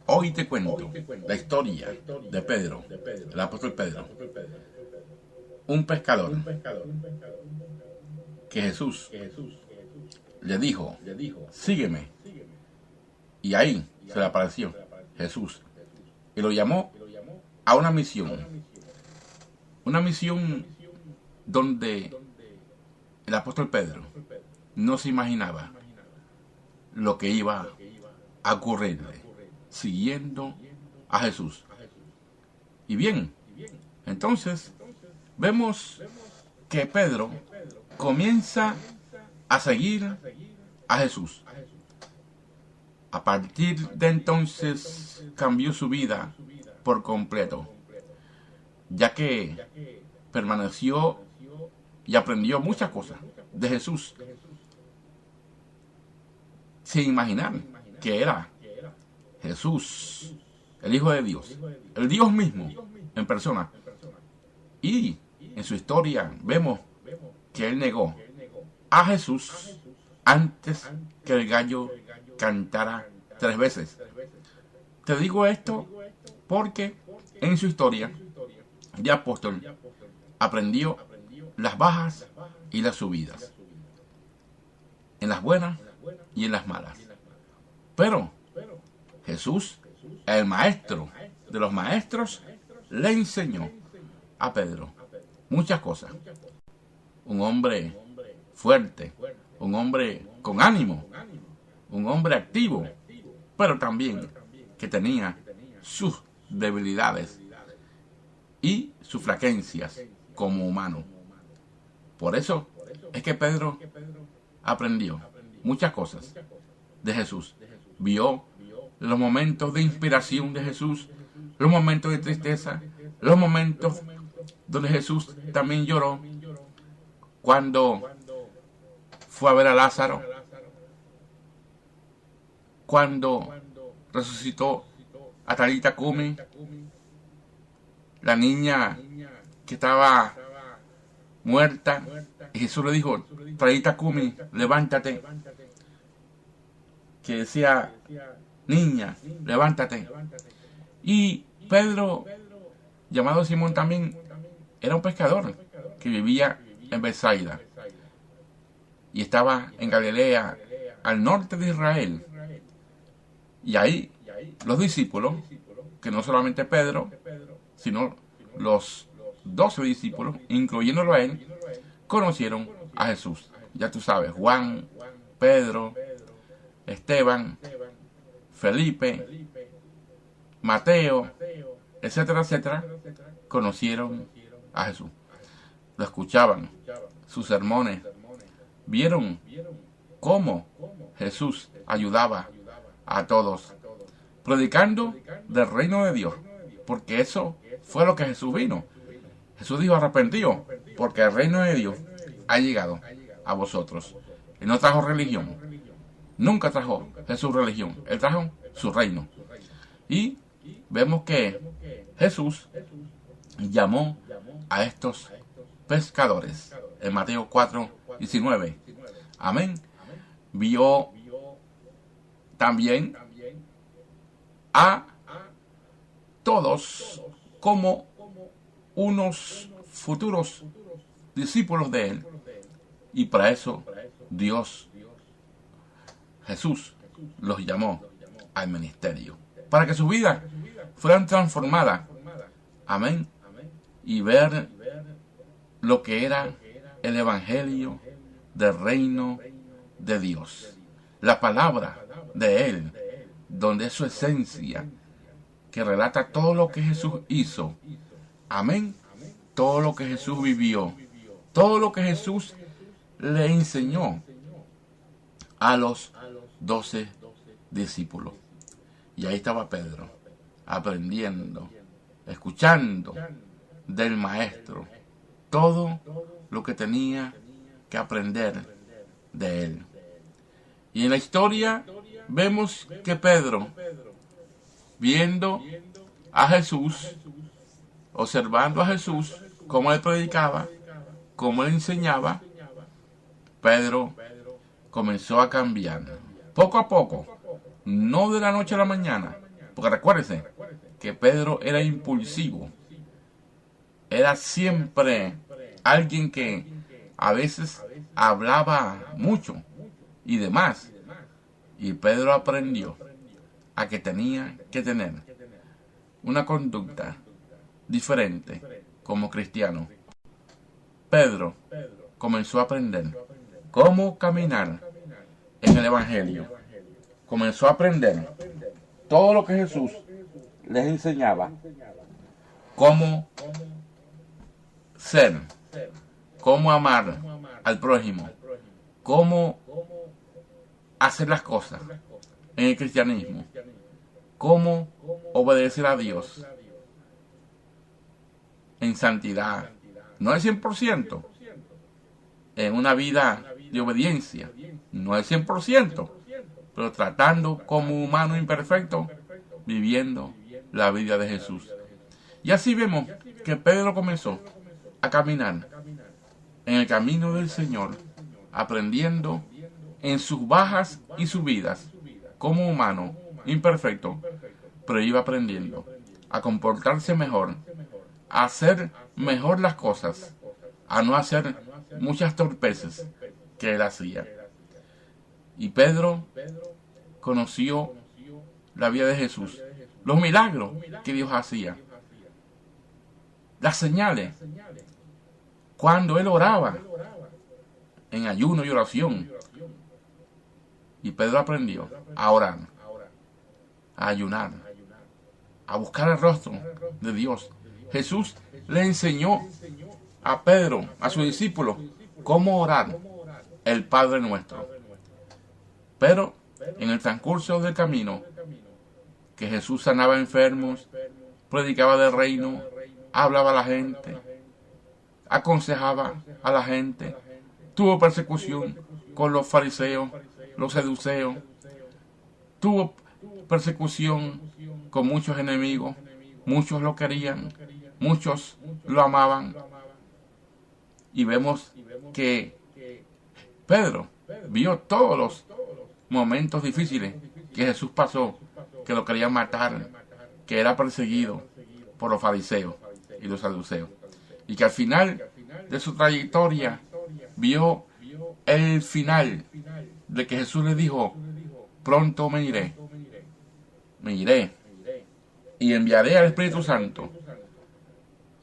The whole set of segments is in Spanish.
Hoy te cuento la historia de Pedro, el apóstol Pedro, un pescador que Jesús le dijo, sígueme. Y ahí se le apareció Jesús y lo llamó a una misión donde el apóstol Pedro no se imaginaba lo que iba a ocurrirle siguiendo a Jesús. Y bien, entonces vemos que Pedro comienza a seguir a Jesús. A partir de entonces cambió su vida por completo, ya que permaneció y aprendió muchas cosas de Jesús, sin imaginar que era Jesús, el Hijo de Dios, el Dios mismo en persona. Y en su historia vemos que él negó a Jesús antes que el gallo cantara 3 veces. Te digo esto porque en su historia de apóstol aprendió las bajas y las subidas, en las buenas y en las malas. Pero Jesús, el maestro de los maestros, le enseñó a Pedro muchas cosas. Un hombre fuerte, un hombre con ánimo, un hombre activo, pero también que tenía sus debilidades y sus flaquencias como humano. Por eso es que Pedro aprendió muchas cosas de Jesús. Vio los momentos de inspiración de Jesús, los momentos de tristeza, los momentos donde Jesús también lloró, cuando fue a ver a Lázaro, cuando resucitó a Talita Cumi, la niña que estaba muerta, y Jesús le dijo, Talita Cumi, levántate, que decía, niña, levántate. Y Pedro, llamado Simón también, era un pescador que vivía en Bethsaida y estaba en Galilea, al norte de Israel. Y ahí los discípulos, que no solamente Pedro, sino los 12 discípulos, incluyéndolo a él, conocieron a Jesús. Ya tú sabes, Juan, Pedro, Esteban, Felipe, Mateo, etcétera, etcétera, conocieron a Jesús. Lo escuchaban, sus sermones, vieron cómo Jesús ayudaba a todos, predicando del reino de Dios, porque eso fue lo que Jesús vino. Jesús dijo, arrepentidos, porque el reino de Dios ha llegado a vosotros. Él no trajo religión, nunca trajo Jesús religión, él trajo su reino. Y vemos que Jesús llamó a estos pescadores en Mateo 4:19. Amén. Vio también a todos como unos futuros discípulos de él, y para eso Jesús los llamó al ministerio, para que sus vidas fueran transformadas. Amén. Y ver lo que era el evangelio del reino de Dios, la palabra de él, donde es su esencia, que relata todo lo que Jesús hizo. Amén. Todo lo que Jesús vivió, todo lo que Jesús le enseñó a los 12 discípulos. Y ahí estaba Pedro, aprendiendo, escuchando del maestro todo lo que tenía que aprender de él. Y en la historia vemos que Pedro, viendo a Jesús, observando a Jesús, cómo él predicaba, cómo él enseñaba, Pedro comenzó a cambiar. Poco a poco, no de la noche a la mañana, Porque recuérdense que Pedro era impulsivo. Era siempre alguien que a veces hablaba mucho y demás. Y Pedro aprendió a que tenía que tener una conducta diferente como cristiano. Pedro comenzó a aprender cómo caminar en el Evangelio. Comenzó a aprender todo lo que Jesús les enseñaba. Cómo ser, cómo amar al prójimo, cómo hacer las cosas en el cristianismo, cómo obedecer a Dios en santidad, no al 100%, en una vida de obediencia, no al 100%, pero tratando como humano imperfecto, viviendo la vida de Jesús. Y así vemos que Pedro comenzó a caminar en el camino del Señor, aprendiendo en sus bajas y subidas, como humano imperfecto, pero iba aprendiendo a comportarse mejor, a hacer mejor las cosas, a no hacer muchas torpezas que él hacía. Y Pedro conoció la vida de Jesús, los milagros que Dios hacía, las señales, cuando él oraba en ayuno y oración. Y Pedro aprendió a orar, a ayunar, a buscar el rostro de Dios. Jesús le enseñó a Pedro, a sus discípulos, cómo orar el Padre Nuestro. Pero en el transcurso del camino, que Jesús sanaba enfermos, predicaba del reino, hablaba a la gente, aconsejaba a la gente, tuvo persecución con los fariseos, los saduceos, tuvo persecución con muchos enemigos, muchos lo querían, muchos lo amaban. Y vemos que Pedro vio todos los momentos difíciles que Jesús pasó, que lo querían matar, que era perseguido por los fariseos y los saduceos, y que al final de su trayectoria vio el final de que Jesús le dijo: pronto me iré y enviaré al Espíritu Santo.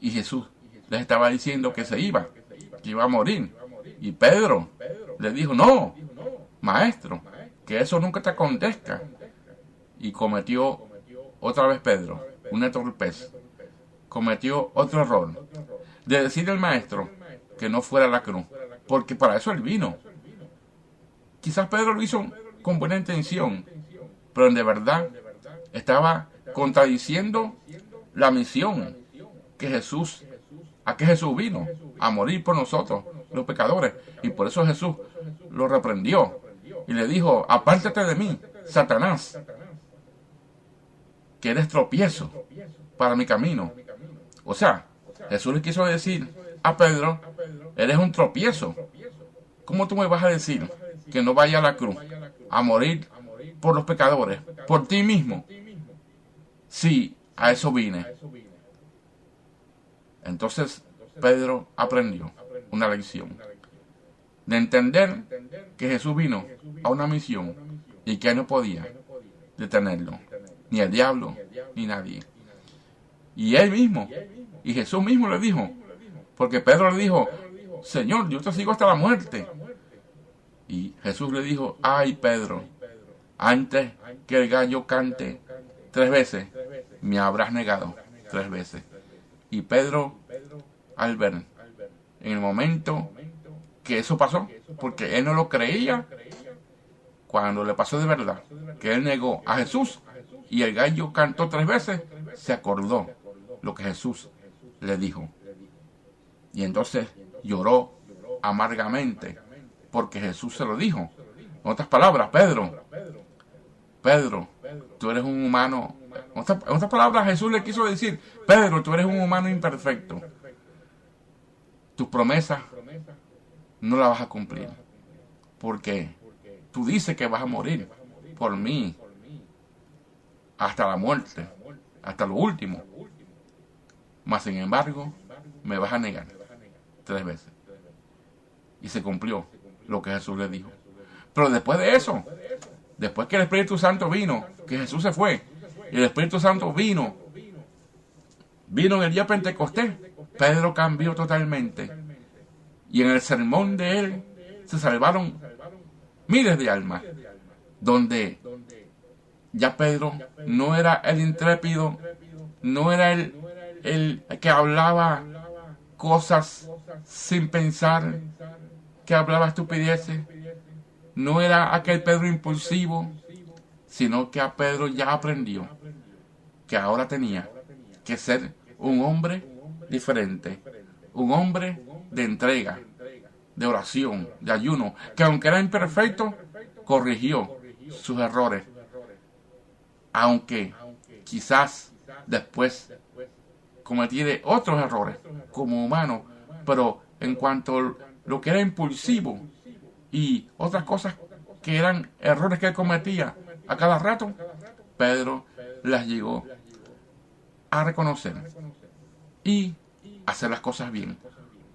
Y Jesús les estaba diciendo que se iba, que iba a morir. Y Pedro le dijo: no, maestro, que eso nunca te acontezca. Y cometió otra vez Pedro una torpeza. Cometió otro error de decirle al maestro que no fuera a la cruz, porque para eso él vino. Quizás Pedro lo hizo con buena intención, pero de verdad estaba contradiciendo la misión a que Jesús vino, a morir por nosotros, los pecadores. Y por eso Jesús lo reprendió y le dijo: apártate de mí, Satanás, que eres tropiezo para mi camino. O sea, Jesús le quiso decir a Pedro: eres un tropiezo. ¿Cómo tú me vas a decir que no vaya a la cruz a morir por los pecadores, por ti mismo? Sí, a eso vine. Entonces Pedro aprendió una lección de entender que Jesús vino a una misión y que no podía detenerlo, ni el diablo, ni nadie. Y él mismo, y Jesús mismo le dijo, porque Pedro le dijo: Señor, yo te sigo hasta la muerte. Y Jesús le dijo: ay, Pedro, antes que el gallo cante 3 veces, me habrás negado 3 veces. Y Pedro, al ver, en el momento que eso pasó, porque él no lo creía, cuando le pasó de verdad, que él negó a Jesús y el gallo cantó 3 veces, se acordó lo que Jesús le dijo. Y entonces lloró amargamente, porque Jesús se lo dijo. En otras palabras: Pedro, tú eres un humano. En otras palabras, Jesús le quiso decir: Pedro, tú eres un humano imperfecto. Tus promesas no las vas a cumplir, porque tú dices que vas a morir por mí. hasta la muerte, hasta lo último. Mas sin embargo, me vas a negar 3 veces. Y se cumplió lo que Jesús le dijo. Pero después de eso, después que el Espíritu Santo vino, que Jesús se fue, y el Espíritu Santo vino en el día de Pentecostés, Pedro cambió totalmente. Y en el sermón de él se salvaron miles de almas, donde ya Pedro no era el intrépido, no era el que hablaba cosas sin pensar, que hablaba estupideces, no era aquel Pedro impulsivo, sino que a Pedro ya aprendió que ahora tenía que ser un hombre diferente, un hombre de entrega, de oración, de ayuno, que aunque era imperfecto, corrigió sus errores, aunque quizás después cometiera otros errores como humano, pero en cuanto a lo que era impulsivo y otras cosas que eran errores que él cometía a cada rato, Pedro las llegó a reconocer y hacer las cosas bien,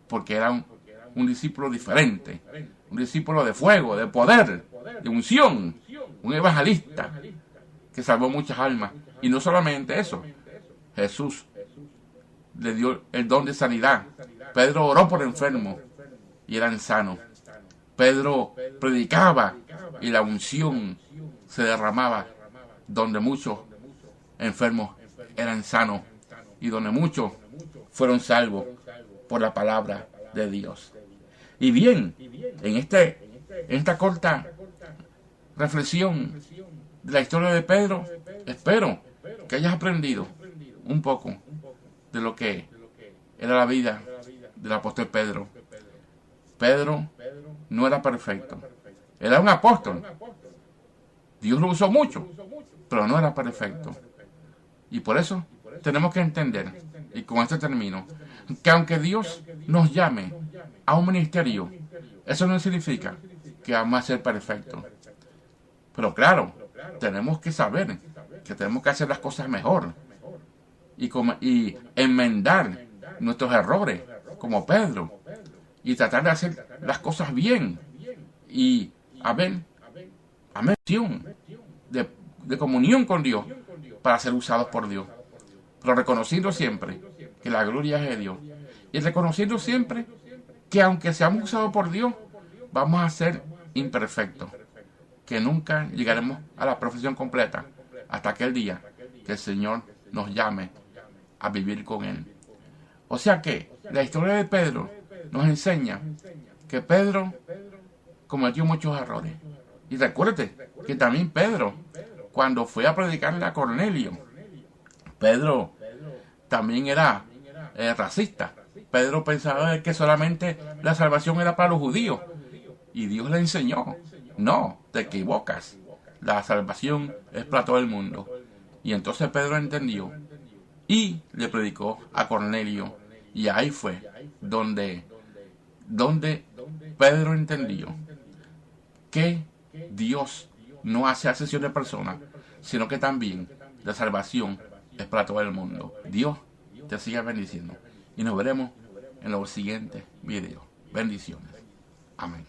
porque era un discípulo diferente, un discípulo de fuego, de poder, de unción, un evangelista que salvó muchas almas. Y no solamente eso, Jesús le dio el don de sanidad. Pedro oró por enfermos y eran sanos. Pedro predicaba y la unción se derramaba donde muchos enfermos eran sanos y donde muchos fueron salvos por la palabra de Dios. Y bien, en esta corta reflexión de la historia de Pedro, espero que hayas aprendido un poco de lo que era la vida del apóstol Pedro. Pedro no era perfecto, era un apóstol. Dios lo usó mucho, pero no era perfecto. Y por eso tenemos que entender, y con esto termino, que aunque Dios nos llame a un ministerio, eso no significa que vamos a ser perfectos. Pero claro, tenemos que saber que tenemos que hacer las cosas mejor y enmendar nuestros errores, como Pedro, y tratar de hacer las cosas bien y haber de comunión con Dios para ser usados por Dios, pero reconociendo siempre que la gloria es de Dios y reconociendo siempre que aunque seamos usados por Dios, vamos a ser imperfectos, que nunca llegaremos a la perfección completa hasta aquel día que el Señor nos llame a vivir con Él. O sea que la historia de Pedro nos enseña que Pedro cometió muchos errores. Y recuérdate que también Pedro, cuando fue a predicarle a Cornelio, Pedro también era racista. Pedro pensaba que solamente la salvación era para los judíos. Y Dios le enseñó: no, te equivocas. La salvación es para todo el mundo. Y entonces Pedro entendió y le predicó a Cornelio. Y ahí fue donde Pedro entendió que Dios no hace acepción de personas, sino que también la salvación es para todo el mundo. Dios te siga bendiciendo. Y nos veremos en los siguientes videos. Bendiciones. Amén.